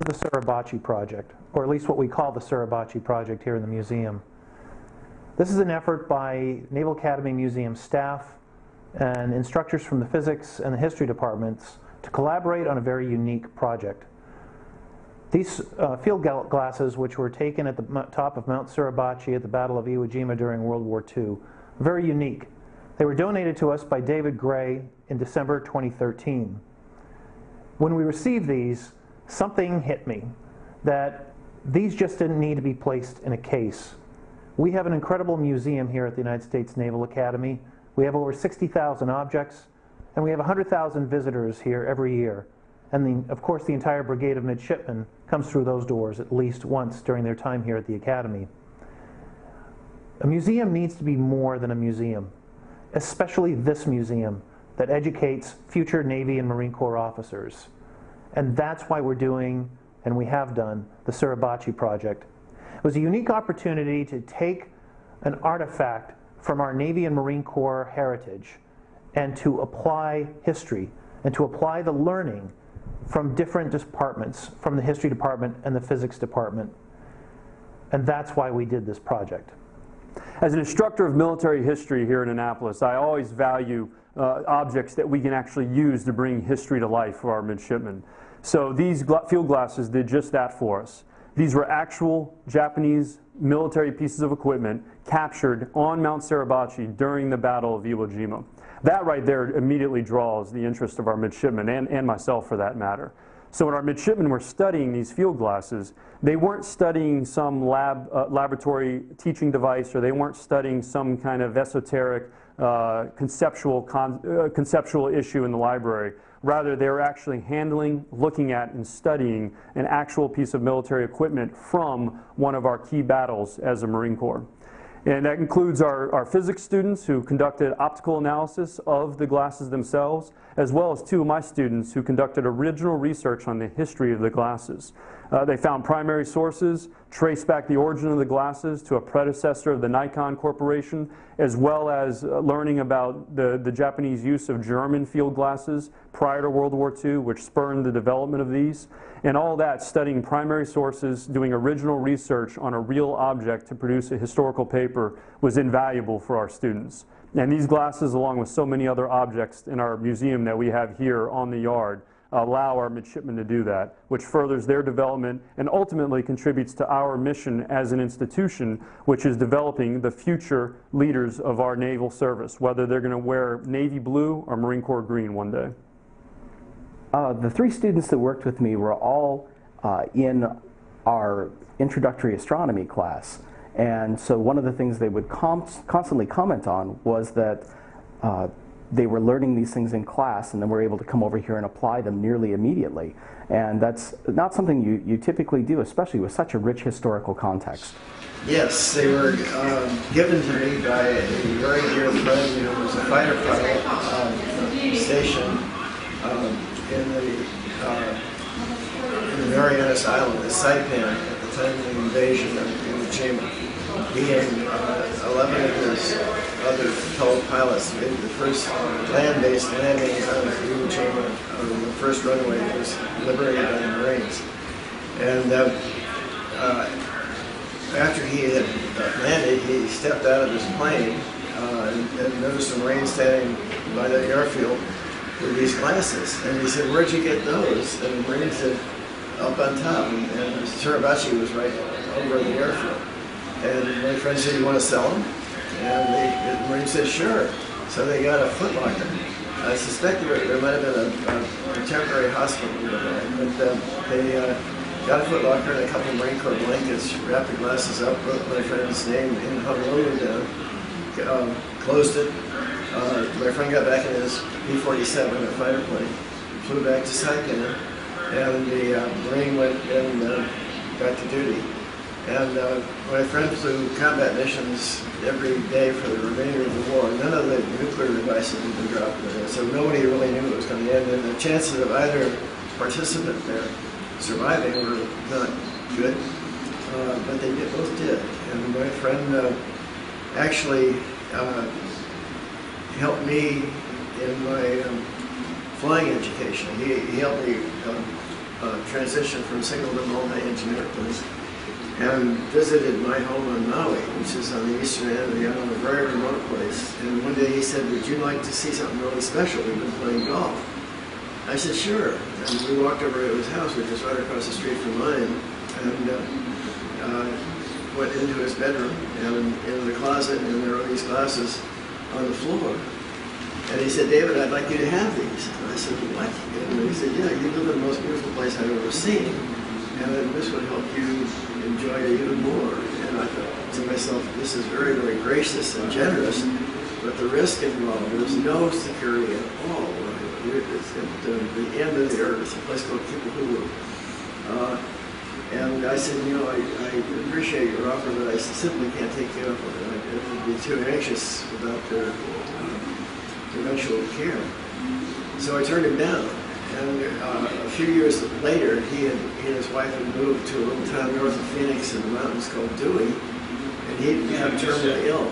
the Suribachi project, or at least what we call the Suribachi project here in the museum. This is an effort by Naval Academy Museum staff and instructors from the physics and the history departments to collaborate on a very unique project. These field glasses, which were taken at the top of Mount Suribachi at the Battle of Iwo Jima during World War II, are very unique. They were donated to us by David Gray in December 2013. When we received these, something hit me, that these just didn't need to be placed in a case. We have an incredible museum here at the United States Naval Academy. We have over 60,000 objects, and we have 100,000 visitors here every year. And of course, the entire brigade of midshipmen comes through those doors at least once during their time here at the Academy. A museum needs to be more than a museum, especially this museum that educates future Navy and Marine Corps officers. And that's why we're doing, and we have done, the Suribachi project. It was a unique opportunity to take an artifact from our Navy and Marine Corps heritage and to apply history and to apply the learning from different departments, from the history department and the physics department. And that's why we did this project. As an instructor of military history here in Annapolis, I always value objects that we can actually use to bring history to life for our midshipmen. So these field glasses did just that for us. These were actual Japanese military pieces of equipment captured on Mount Suribachi during the Battle of Iwo Jima. That right there immediately draws the interest of our midshipmen, and myself for that matter. So when our midshipmen were studying these field glasses, they weren't studying some laboratory teaching device, or they weren't studying some kind of esoteric conceptual issue in the library. Rather, they were actually handling, looking at, and studying an actual piece of military equipment from one of our key battles as a Marine Corps. And that includes our physics students who conducted optical analysis of the glasses themselves, as well as two of my students who conducted original research on the history of the glasses. They found primary sources, traced back the origin of the glasses to a predecessor of the Nikon Corporation, as well as learning about the Japanese use of German field glasses prior to World War II, which spurred the development of these. And all that, studying primary sources, doing original research on a real object to produce a historical paper, was invaluable for our students. And these glasses, along with so many other objects in our museum that we have here on the yard, allow our midshipmen to do that, which furthers their development and ultimately contributes to our mission as an institution, which is developing the future leaders of our naval service, whether they're going to wear Navy blue or Marine Corps green one day. The three students that worked with me were all in our introductory astronomy class. And so one of the things they would constantly comment on was that they were learning these things in class and then were able to come over here and apply them nearly immediately. And that's not something you typically do, especially with such a rich historical context. Yes, they were given to me by a very dear friend who was a fighter pilot stationed in the Marianas Island, the Saipan, at the time of the invasion of Iwo Jima. He and 11 of his other fellow pilots made the first land-based landings out of Iwo Jima on the first runway that was liberated by the Marines. And after he had landed, he stepped out of his plane and noticed a Marine standing by the airfield with these glasses. And he said, "Where'd you get those?" And the Marine said, "Up on top." And Suribachi was right over the airfield. And my friend said, "You want to sell them?" And the Marine said, "Sure." So they got a footlocker. I suspect there might have been a temporary hospital nearby, but they got a footlocker and a couple of Marine Corps blankets, wrapped the glasses up, wrote my friend's name in Honolulu down, closed it. My friend got back in his B-47, a fighter plane, flew back to Saipan, and the Marine went and got to duty. And my friend flew combat missions every day for the remainder of the war. None of the nuclear devices had been dropped in it, so nobody really knew it was going to end. And the chances of either participant there surviving were not good, but they both did. And my friend actually helped me in my flying education. He helped me transitioned from single to multi-engineer-place, and visited my home on Maui, which is on the eastern end of the island, a very remote place. And one day he said, "Would you like to see something really special? We've been playing golf." I said, "Sure." And we walked over to his house, which is right across the street from mine, and went into his bedroom and into the closet, and there were these glasses on the floor. And he said, "David, I'd like you to have these." And I said, "What?" And he said, "Yeah, you live in the most beautiful place I've ever seen, and this would help you enjoy it even more." And I thought to myself, this is very, very gracious and generous, but the risk involved, there's no security at all. It's at the end of the earth, a place called Kipahulu. And I said, I appreciate your offer, but I simply can't take you up on it. I would be too anxious about their eventual care. So I turned him down. And a few years later, he and his wife had moved to a little town north of Phoenix in the mountains called Dewey, and he'd become terminally ill.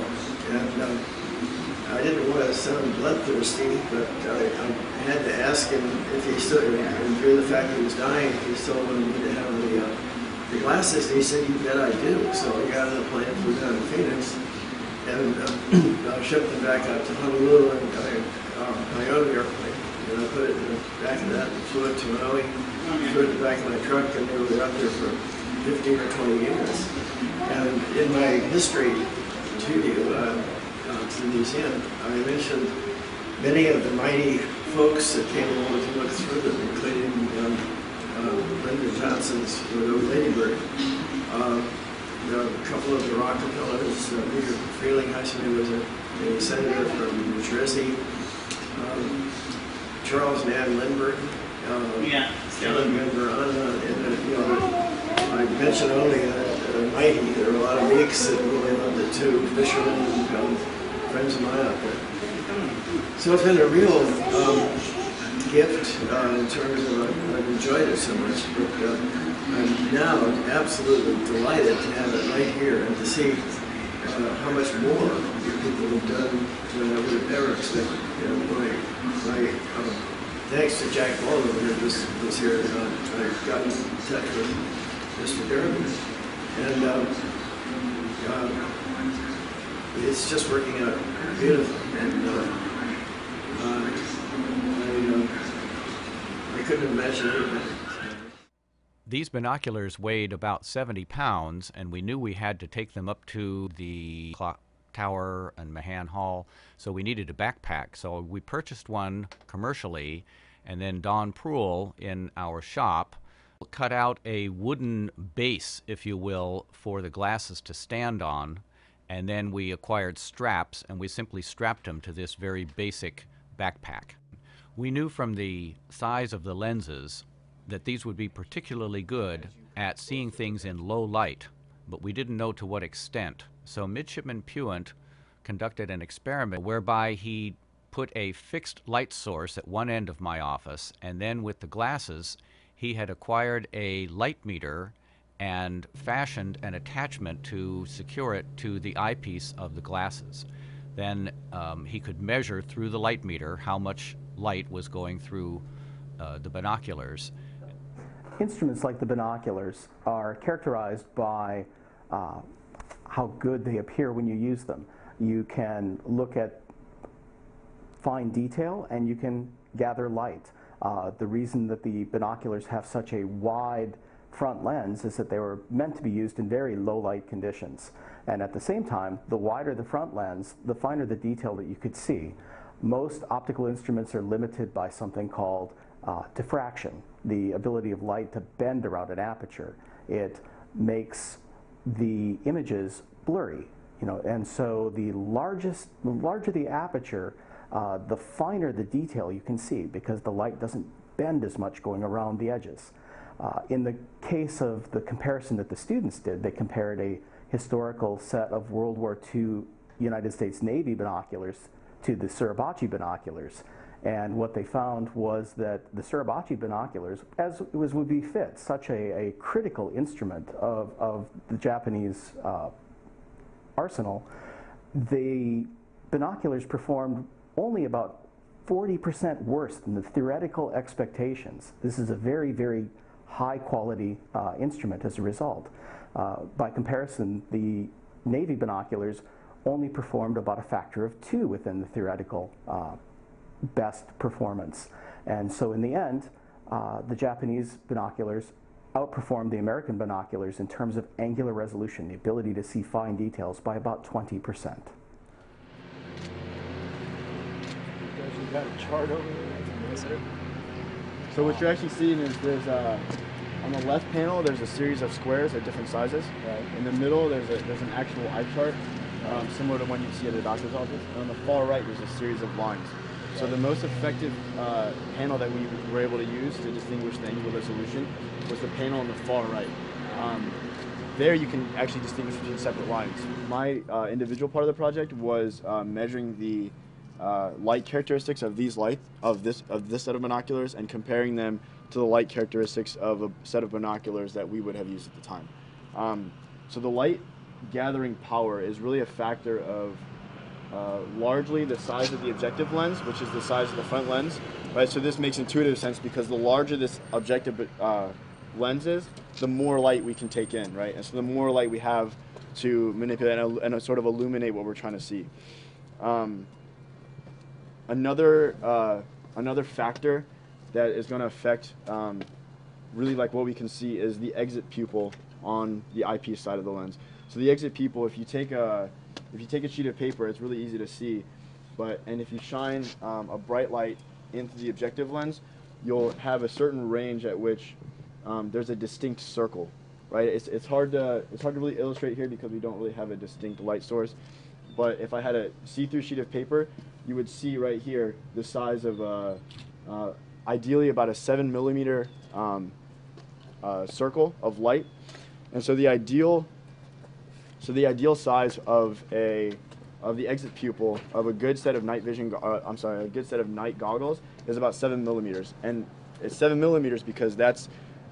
And I didn't want to sound bloodthirsty, but I had to ask him if he still, in view of the fact he was dying, if he still wanted me to have the glasses. And he said, "You bet I do." So I got on a plane, flew down to Phoenix, and shipped them back out to Honolulu, and I owned the airplane. And I put it in the back of that and flew it to Maui, threw it in the back of my truck, and we were out there for 15 or 20 years. And in my history to you, to the museum, I mentioned many of the mighty folks that came along to look through them, including Lyndon Johnson's Lady Bird, a couple of the Rockefellers, Peter Frelinghuysen, who was a senator from New Jersey, Charles and Ann Lindbergh, Ellen Verana, and I mentioned only mighty. There were a lot of geeks that really loved it too, fishermen and friends of mine out there. So it's been a real gift in terms of I've enjoyed it so much, but I'm now absolutely delighted to have it right here and to see how much more people have done than I would have ever expected. Thanks to Jack Baldwin, who was here, I got in touch with Mr. Durbin, and it's just working out beautifully. And I couldn't imagine it. These binoculars weighed about 70 pounds, and we knew we had to take them up to the clock tower and Mahan Hall, so we needed a backpack. So we purchased one commercially, and then Don Proul in our shop cut out a wooden base, if you will, for the glasses to stand on, and then we acquired straps, and we simply strapped them to this very basic backpack. We knew from the size of the lenses that these would be particularly good at seeing things in low light, but we didn't know to what extent. So Midshipman Puent conducted an experiment whereby he put a fixed light source at one end of my office, and then with the glasses he had acquired a light meter and fashioned an attachment to secure it to the eyepiece of the glasses. Then he could measure through the light meter how much light was going through the binoculars. Instruments like the binoculars are characterized by how good they appear when you use them. You can look at fine detail and you can gather light. The reason that the binoculars have such a wide front lens is that they were meant to be used in very low light conditions. And at the same time, the wider the front lens, the finer the detail that you could see. Most optical instruments are limited by something called diffraction, the ability of light to bend around an aperture. It makes the images blurry, and so the larger the aperture, the finer the detail you can see, because the light doesn't bend as much going around the edges. In the case of the comparison that the students did, they compared a historical set of World War II United States Navy binoculars to the Suribachi binoculars. And what they found was that the Suribachi binoculars, as would be fit, such a critical instrument of the Japanese arsenal, the binoculars performed only about 40% worse than the theoretical expectations. This is a very, very high quality instrument as a result. By comparison, the Navy binoculars only performed about a factor of 2 within the theoretical best performance. And so in the end, the Japanese binoculars outperformed the American binoculars in terms of angular resolution, the ability to see fine details, by about 20%. You got a chart over there. So what you're actually seeing is there's on the left panel there's a series of squares at different sizes. Right. In the middle there's an actual eye chart, similar to one you'd see at a doctor's office. And on the far right there's a series of lines. So the most effective panel that we were able to use to distinguish the angular resolution was the panel on the far right. There you can actually distinguish between separate lines. My individual part of the project was measuring the light characteristics of this set of binoculars and comparing them to the light characteristics of a set of binoculars that we would have used at the time. So the light gathering power is really a factor of largely the size of the objective lens, which is the size of the front lens, right? So this makes intuitive sense because the larger this objective lens is, the more light we can take in, right? And so the more light we have to manipulate and sort of illuminate what we're trying to see. Another factor that is going to affect really like what we can see is the exit pupil on the eyepiece side of the lens. So the exit pupil, if you take a sheet of paper, it's really easy to see, and if you shine a bright light into the objective lens, you'll have a certain range at which there's a distinct circle, right? It's hard to really illustrate here because we don't really have a distinct light source. But if I had a see-through sheet of paper, you would see right here the size of ideally about a 7 millimeter circle of light, and so the ideal size of the exit pupil of a good set of night vision, a good set of night goggles is about 7 millimeters, and it's 7 millimeters because that's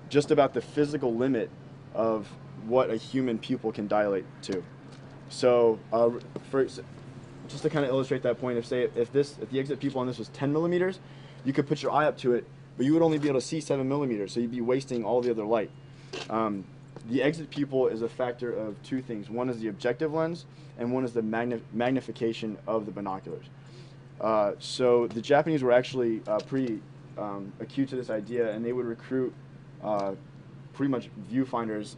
just about the physical limit of what a human pupil can dilate to. So, just to kind of illustrate that point, if the exit pupil on this was 10 millimeters, you could put your eye up to it, but you would only be able to see 7 millimeters, so you'd be wasting all the other light. The exit pupil is a factor of two things. One is the objective lens, and one is the magnification of the binoculars. So the Japanese were actually pretty acute to this idea, and they would recruit pretty much viewfinders.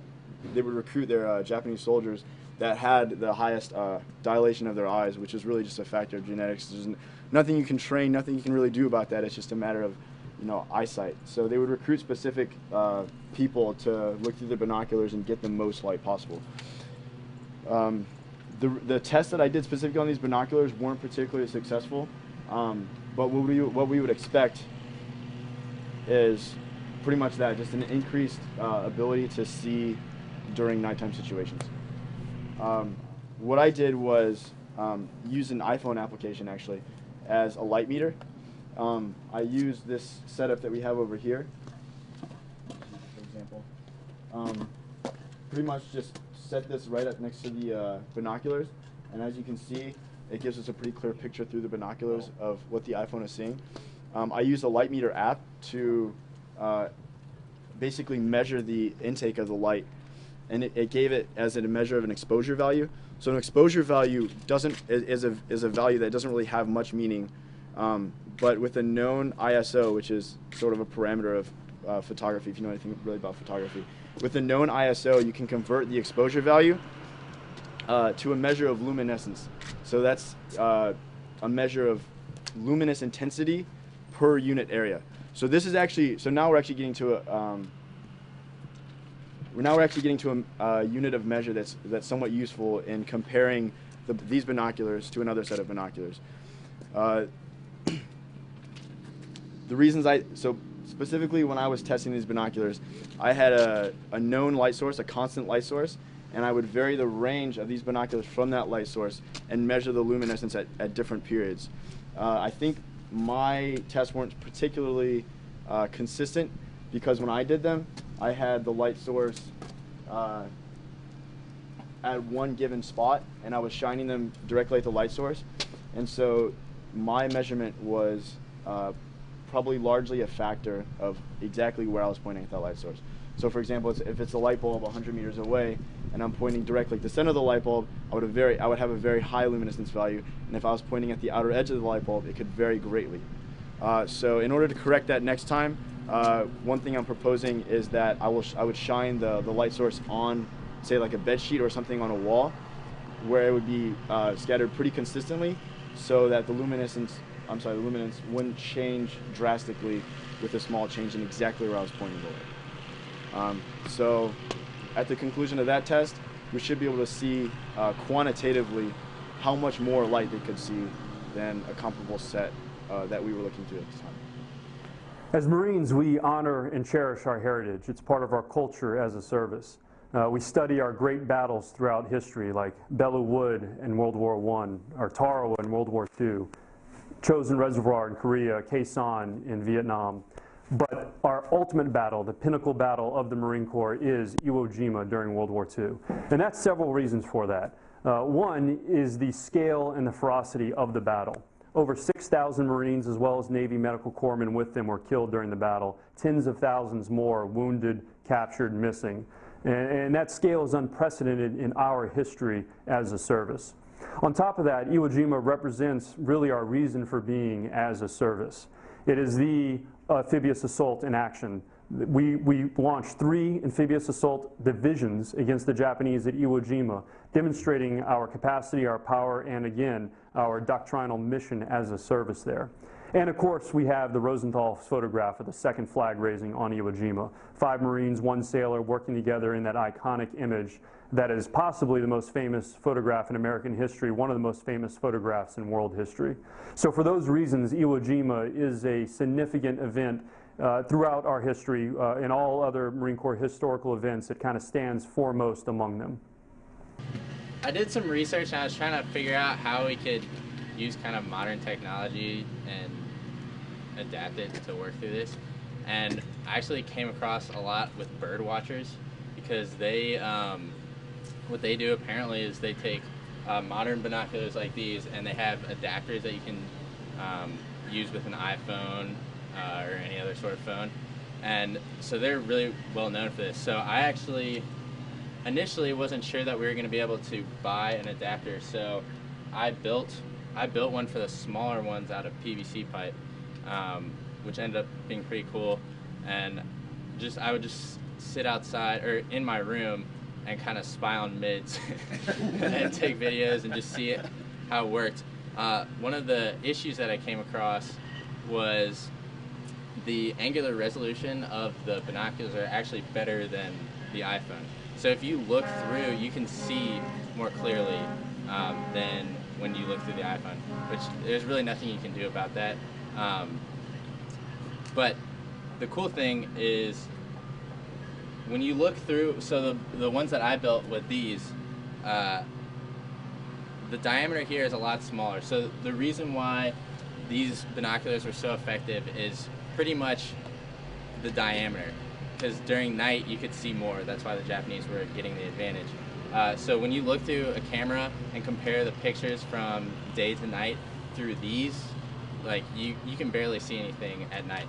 They would recruit their Japanese soldiers that had the highest dilation of their eyes, which is really just a factor of genetics. There's nothing you can train, nothing you can really do about that. It's just a matter of, eyesight. So they would recruit specific people to look through the binoculars and get the most light possible. The tests that I did specifically on these binoculars weren't particularly successful, but what we would expect is pretty much that, just an increased ability to see during nighttime situations. What I did was use an iPhone application actually as a light meter. I used this setup that we have over here, for example. Pretty much just set this right up next to the binoculars, and as you can see, it gives us a pretty clear picture through the binoculars of what the iPhone is seeing. I used a light meter app to basically measure the intake of the light, and it gave it as a measure of an exposure value. So an exposure value is a value that doesn't really have much meaning, but with a known ISO, which is sort of a parameter of photography, if you know anything really about photography, with a known ISO, you can convert the exposure value to a measure of luminescence. So that's a measure of luminous intensity per unit area. So this is actually, so now we're actually getting to a unit of measure that's somewhat useful in comparing these binoculars to another set of binoculars. The reasons so specifically when I was testing these binoculars, I had a known light source, a constant light source, and I would vary the range of these binoculars from that light source and measure the luminescence at different periods. I think my tests weren't particularly consistent because when I did them, I had the light source at one given spot, and I was shining them directly at the light source, and so my measurement was probably largely a factor of exactly where I was pointing at that light source. So for example, if it's a light bulb 100 meters away and I'm pointing directly at the center of the light bulb, I would have a very high luminescence value, and if I was pointing at the outer edge of the light bulb, it could vary greatly. So in order to correct that next time, one thing I'm proposing is that I would shine the light source on, say, like a bed sheet or something on a wall, where it would be scattered pretty consistently, so that the luminance wouldn't change drastically with a small change in exactly where I was pointing the light. So at the conclusion of that test, we should be able to see quantitatively how much more light they could see than a comparable set that we were looking through at the time. As Marines, we honor and cherish our heritage. It's part of our culture as a service. We study our great battles throughout history, like Belleau Wood in World War I, or Tarawa in World War II, Chosin Reservoir in Korea, Khe Sanh in Vietnam. But our ultimate battle, the pinnacle battle of the Marine Corps, is Iwo Jima during World War II. And that's several reasons for that. One is the scale and the ferocity of the battle. Over 6,000 Marines, as well as Navy medical corpsmen with them, were killed during the battle. Tens of thousands more wounded, captured, missing. And that scale is unprecedented in our history as a service. On top of that, Iwo Jima represents really our reason for being as a service. It is the amphibious assault in action. We launched 3 amphibious assault divisions against the Japanese at Iwo Jima, demonstrating our capacity, our power, and again, our doctrinal mission as a service there. And of course, we have the Rosenthal's photograph of the second flag raising on Iwo Jima. 5 Marines, 1 sailor working together in that iconic image that is possibly the most famous photograph in American history, one of the most famous photographs in world history. So for those reasons, Iwo Jima is a significant event throughout our history. In all other Marine Corps historical events, it kind of stands foremost among them. I did some research and I was trying to figure out how we could use kind of modern technology and adapt it to work through this. And I actually came across a lot with bird watchers, because they, what they do apparently is they take modern binoculars like these, and they have adapters that you can use with an iPhone or any other sort of phone. And so they're really well known for this. So I actually initially wasn't sure that we were going to be able to buy an adapter, so I built one for the smaller ones out of PVC pipe, which ended up being pretty cool. And I would just sit outside or in my room and kind of spy on mids and take videos and just see how it worked. One of the issues that I came across was the angular resolution of the binoculars are actually better than the iPhone. So if you look through, you can see more clearly than when you look through the iPhone, which there's really nothing you can do about that. But the cool thing is when you look through, so the ones that I built with these, the diameter here is a lot smaller. So the reason why these binoculars were so effective is pretty much the diameter, because during night you could see more. That's why the Japanese were getting the advantage. So when you look through a camera and compare the pictures from day to night through these, like you can barely see anything at night.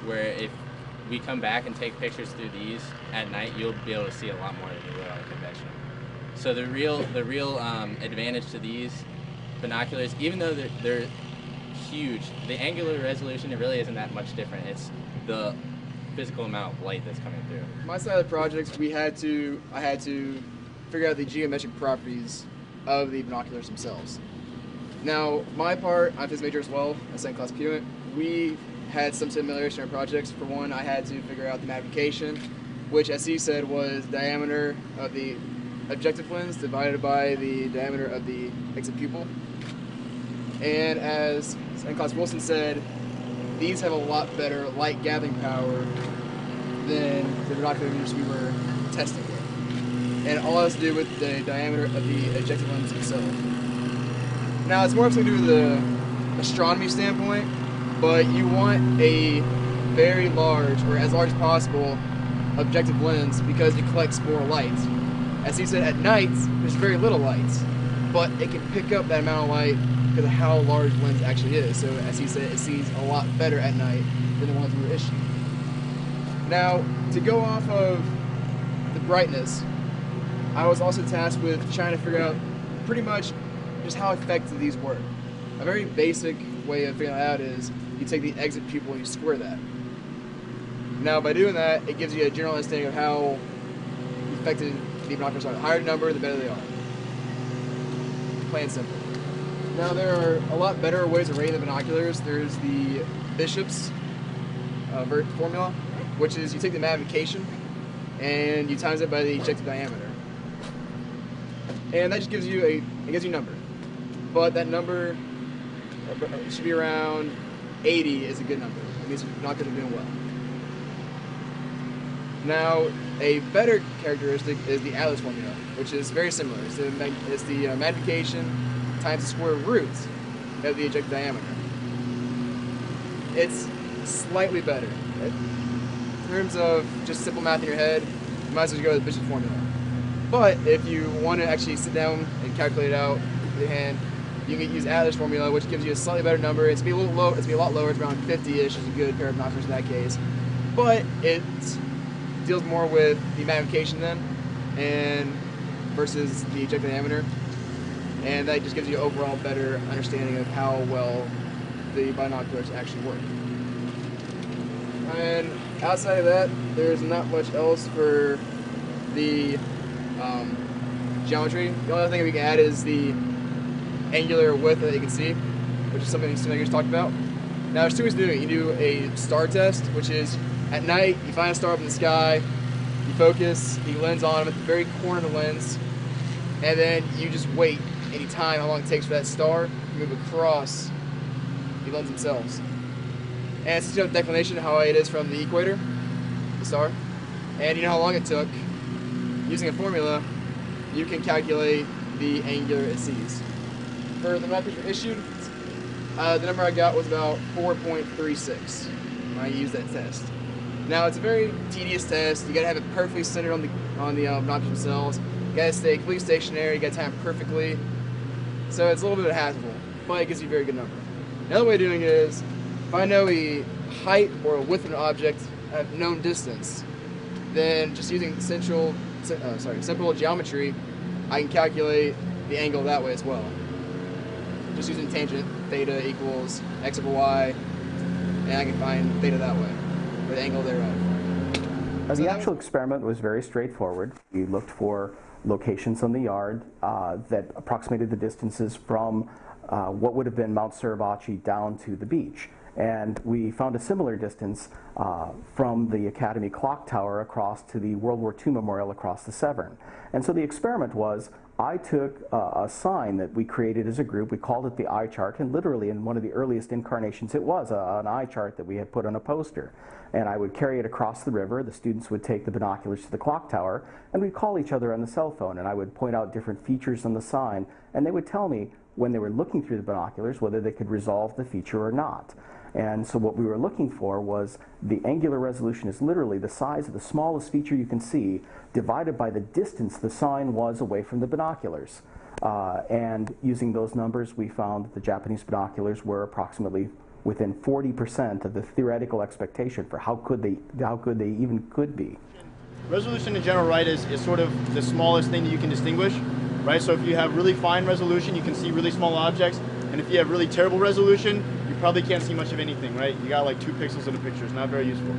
Where if we come back and take pictures through these at night, you'll be able to see a lot more than you would on a conventional. So the real advantage to these binoculars, even though they're huge, the angular resolution, it really isn't that much different. It's the physical amount of light that's coming through. My side of the project, I had to figure out the geometric properties of the binoculars themselves. Now, my part, I'm a physics major as well, a second class student. We had some similarities in our projects. For one, I had to figure out the magnification, which, as he said, was diameter of the objective lens divided by the diameter of the exit pupil. And as second class Wilson said, these have a lot better light gathering power than the binoculars we were testing with. And it all has to do with the diameter of the objective lens itself. Now, it's more something to do with the astronomy standpoint, but you want a very large, or as large as possible, objective lens because it collects more light. As he said, at night, there's very little light, but it can pick up that amount of light because of how large the lens actually is. So as he said, it sees a lot better at night than the ones we were issued. Now, to go off of the brightness, I was also tasked with trying to figure out pretty much just how effective these work. A very basic way of figuring that out is you take the exit pupil and you square that. Now, by doing that, it gives you a general understanding of how effective the binoculars are. The higher the number, the better they are. Plain and simple. Now, there are a lot better ways of rating the binoculars. There's the Bishop's formula, which is you take the magnification and you times it by the ejected diameter, and that just gives you a number. But that number should be around 80 is a good number. It means you're not going to be doing well. Now, a better characteristic is the Atlas formula, which is very similar. It's the magnification times the square root of the ejected diameter. It's slightly better. In terms of just simple math in your head, you might as well go with the Bishop's formula. But if you want to actually sit down and calculate it out with your hand, you can use Atlas formula, which gives you a slightly better number. It's gonna be a little low. It's gonna be a lot lower. It's around 50-ish is a good pair of binoculars in that case. But it deals more with the magnification then, and versus the ejected diameter, and that just gives you an overall better understanding of how well the binoculars actually work. And outside of that, there's not much else for the geometry. The only other thing we can add is the angular width that you can see, which is something St. Edgar's talked about. Now, there's two ways to do it. You do a star test, which is at night, you find a star up in the sky, you focus the lens on them at the very corner of the lens, and then you just wait any time how long it takes for that star to move across the lens themselves. And it's just a declination of how it is from the equator, the star, and you know how long it took. Using a formula, you can calculate the angular it sees. For the methods were issued, the number I got was about 4.36 when I used that test. Now, it's a very tedious test. You gotta have it perfectly centered on the binoculars themselves. You gotta stay completely stationary. You gotta time it perfectly. So it's a little bit of a hassle, but it gives you a very good number. Another way of doing it is, if I know a height or a width of an object at a known distance, then just using simple geometry, I can calculate the angle that way as well. Just using tangent, theta equals x over y, and I can find theta that way, or the angle thereof. The actual experiment was very straightforward. We looked for locations on the yard that approximated the distances from what would have been Mount Suribachi down to the beach. And we found a similar distance from the Academy clock tower across to the World War II memorial across the Severn. And so the experiment was, I took a sign that we created as a group. We called it the eye chart, and literally in one of the earliest incarnations it was an eye chart that we had put on a poster. And I would carry it across the river. The students would take the binoculars to the clock tower, and we'd call each other on the cell phone, and I would point out different features on the sign, and they would tell me when they were looking through the binoculars whether they could resolve the feature or not. And so what we were looking for was the angular resolution is literally the size of the smallest feature you can see divided by the distance the sign was away from the binoculars. And using those numbers, we found that the Japanese binoculars were approximately within 40% of the theoretical expectation for how good they even could be. Resolution in general, right, is sort of the smallest thing that you can distinguish, right? So if you have really fine resolution, you can see really small objects, and if you have really terrible resolution, you probably can't see much of anything, right? You got like 2 pixels in a picture. It's not very useful.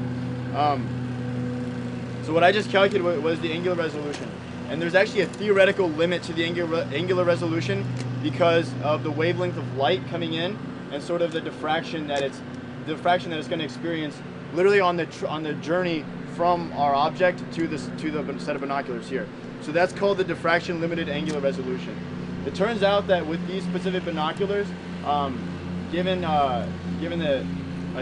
So what I just calculated was the angular resolution. And there's actually a theoretical limit to the angular resolution because of the wavelength of light coming in and sort of the diffraction that it's going to experience literally on the journey from our object to the set of binoculars here. So that's called the diffraction limited angular resolution. It turns out that with these specific binoculars, given a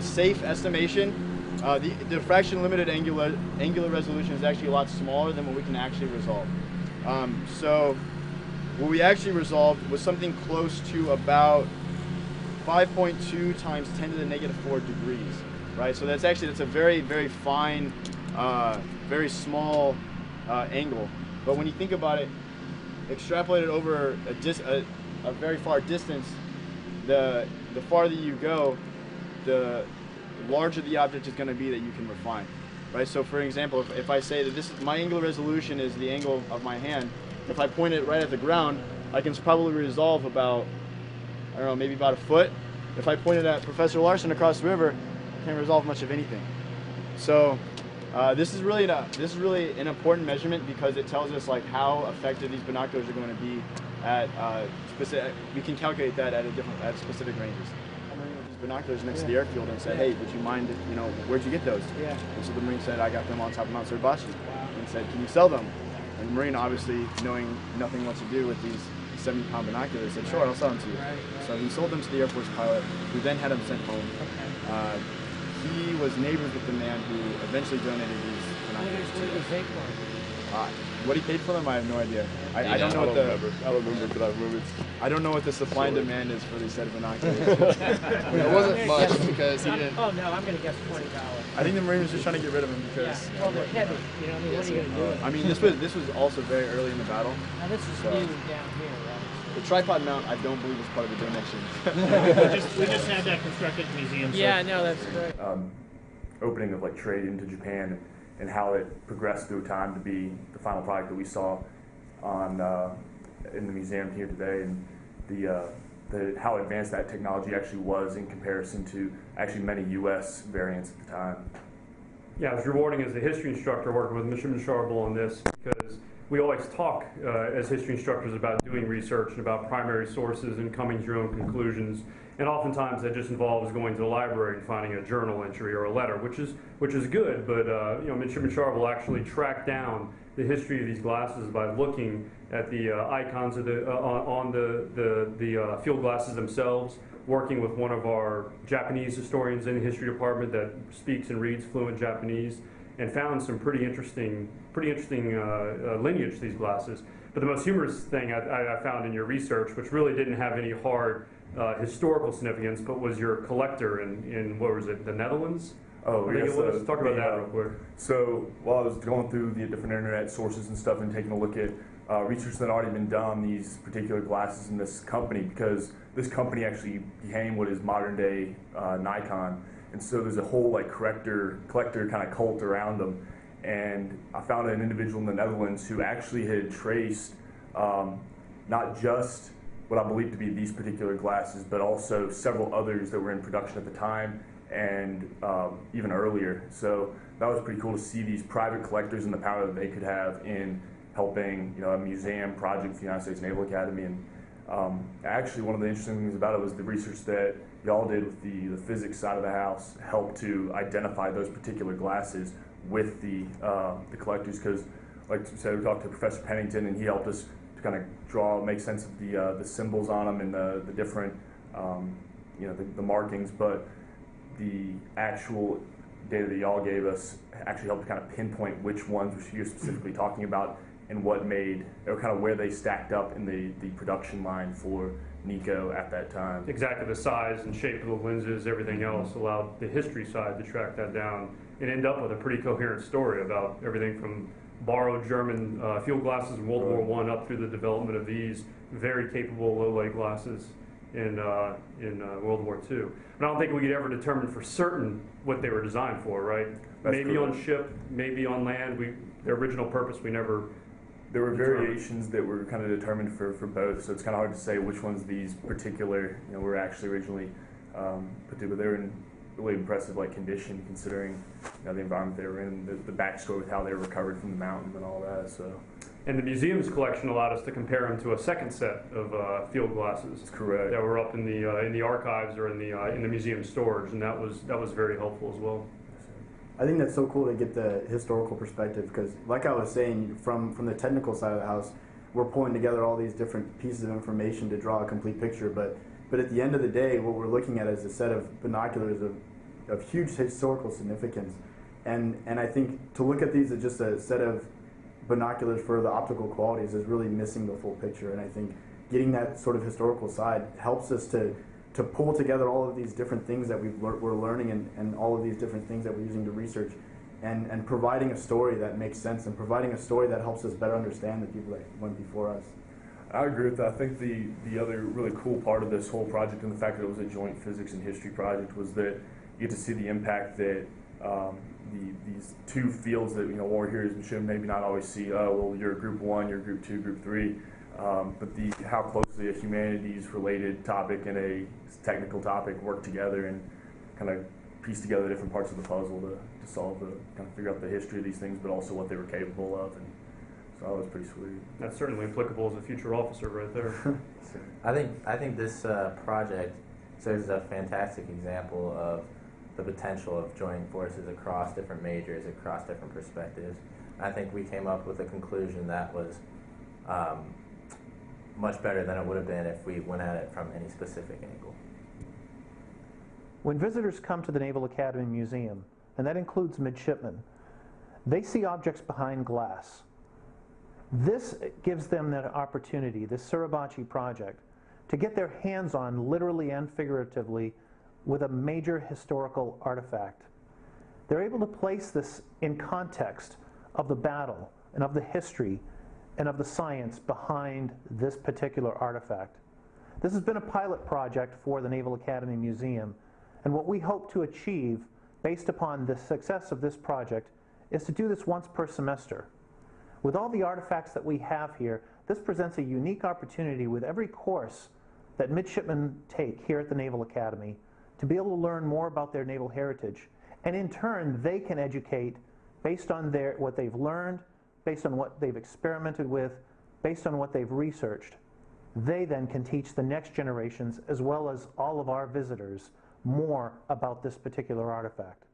safe estimation, the diffraction limited angular resolution is actually a lot smaller than what we can actually resolve. So what we actually resolved was something close to about 5.2 times 10 to the negative 4 degrees, right? So that's a very, very fine, very small angle. But when you think about it, extrapolated over a very far distance, the farther you go, the larger the object is going to be that you can refine, right? So for example, if I say that my angular resolution is the angle of my hand, if I point it right at the ground, I can probably resolve about, I don't know, maybe about a foot. If I point it at Professor Larson across the river, I can't resolve much of anything. So this is really an important measurement because it tells us like how effective these binoculars are going to be at specific. We can calculate that at specific ranges. I went with these binoculars next to the airfield and said, "Hey, would you mind? You know, where'd you get those?" Yeah. And so the Marine said, "I got them on top of Mount Suribachi." And said, "Can you sell them?" And the Marine, obviously knowing nothing what to do with these 70-pound binoculars, said, "Sure, I'll sell them to you." So he sold them to the Air Force pilot, who then had them sent home. He was neighbors with the man who eventually donated these binoculars to us. What he paid for them, I have no idea. I don't know what the. I don't remember, but I remember. I don't know what the supply and demand is for these set of binoculars. It wasn't much because he didn't. Oh no, I'm gonna guess $20. I think the Marine was just trying to get rid of them because. Well, they're heavy. You know, I mean, what are you gonna do? I mean, this was also very early in the battle. Now this is So- new down here, right? The tripod mount, I don't believe was part of the donation. we just had that constructed at the museum. So Yeah, no, that's great. Opening of like trade into Japan and how it progressed through time to be the final product that we saw on in the museum here today, and the how advanced that technology actually was in comparison to actually many U.S. variants at the time. Yeah, it was rewarding as a history instructor working with Mr. Sharble on this because we always talk as history instructors about doing research and about primary sources and coming to your own conclusions. And oftentimes that just involves going to the library and finding a journal entry or a letter, which is good. But you know, Mr. Sharble actually tracked down the history of these glasses by looking at the icons of on the field glasses themselves, working with one of our Japanese historians in the history department that speaks and reads fluent Japanese, and found some pretty interesting lineage to these glasses. But the most humorous thing I found in your research, which really didn't have any hard historical significance, but was your collector in what was it, the Netherlands? Oh, yes. Let's talk about that real quick. So while I was going through the different internet sources and stuff and taking a look at research that had already been done on these particular glasses in this company, because this company actually became what is modern day Nikon, and so there's a whole like collector kind of cult around them. And I found an individual in the Netherlands who actually had traced not just what I believe to be these particular glasses, but also several others that were in production at the time and even earlier. So that was pretty cool to see these private collectors and the power that they could have in helping, you know, a museum project for the United States Naval Academy. And actually, one of the interesting things about it was the research that y'all did with the physics side of the house helped to identify those particular glasses with the collectors. Because, like I said, we talked to Professor Pennington, and he helped us to kind of make sense of the symbols on them and the different, you know, the markings. But the actual data that y'all gave us actually helped to kind of pinpoint which ones you're specifically talking about and what made, or kind of where they stacked up in the production line for Nico at that time. Exactly, the size and shape of the lenses, everything else allowed the history side to track that down and end up with a pretty coherent story about everything from borrowed German field glasses in World War I up through the development of these very capable low-light glasses in World War II. But I don't think we could ever determine for certain what they were designed for, right? That's maybe correct. on ship, maybe on land. Their original purpose we never. There were variations that were kind of determined for both, so it's kind of hard to say which ones these particular, you know, were actually originally put to. But they were in really impressive like condition, considering, you know, the environment they were in, the backstory with how they were recovered from the mountain and all that. So. And the museum's collection allowed us to compare them to a second set of field glasses. That's correct. That were up in the archives or in the museum storage, and that was very helpful as well. I think that's so cool to get the historical perspective, because like I was saying, from the technical side of the house, we're pulling together all these different pieces of information to draw a complete picture, but at the end of the day, what we're looking at is a set of binoculars of huge historical significance. And I think to look at these as just a set of binoculars for the optical qualities is really missing the full picture. And I think getting that sort of historical side helps us to pull together all of these different things that we're learning and all of these different things that we're using to research, and providing a story that makes sense and providing a story that helps us better understand the people that went before us. I agree with that. I think the other really cool part of this whole project and the fact that it was a joint physics and history project was that you get to see the impact that these two fields that war heroes and should maybe not always see. Oh, well, you're group 1, you're group 2, group 3. But how closely a humanities related topic and a technical topic work together and kind of piece together different parts of the puzzle to solve kind of figure out the history of these things, but also what they were capable of. And so that was pretty sweet. That's certainly applicable as a future officer right there. I think this project serves as a fantastic example of the potential of joining forces across different majors, across different perspectives. I think we came up with a conclusion that was much better than it would have been if we went at it from any specific angle. When visitors come to the Naval Academy Museum, and that includes midshipmen, they see objects behind glass. This gives them that opportunity, this Suribachi project, to get their hands on, literally and figuratively, with a major historical artifact. They're able to place this in context of the battle and of the history and of the science behind this particular artifact. This has been a pilot project for the Naval Academy Museum, and what we hope to achieve based upon the success of this project is to do this once per semester. With all the artifacts that we have here, this presents a unique opportunity with every course that midshipmen take here at the Naval Academy to be able to learn more about their naval heritage, and in turn they can educate based on what they've learned, based on what they've experimented with, based on what they've researched. They then can teach the next generations, as well as all of our visitors, more about this particular artifact.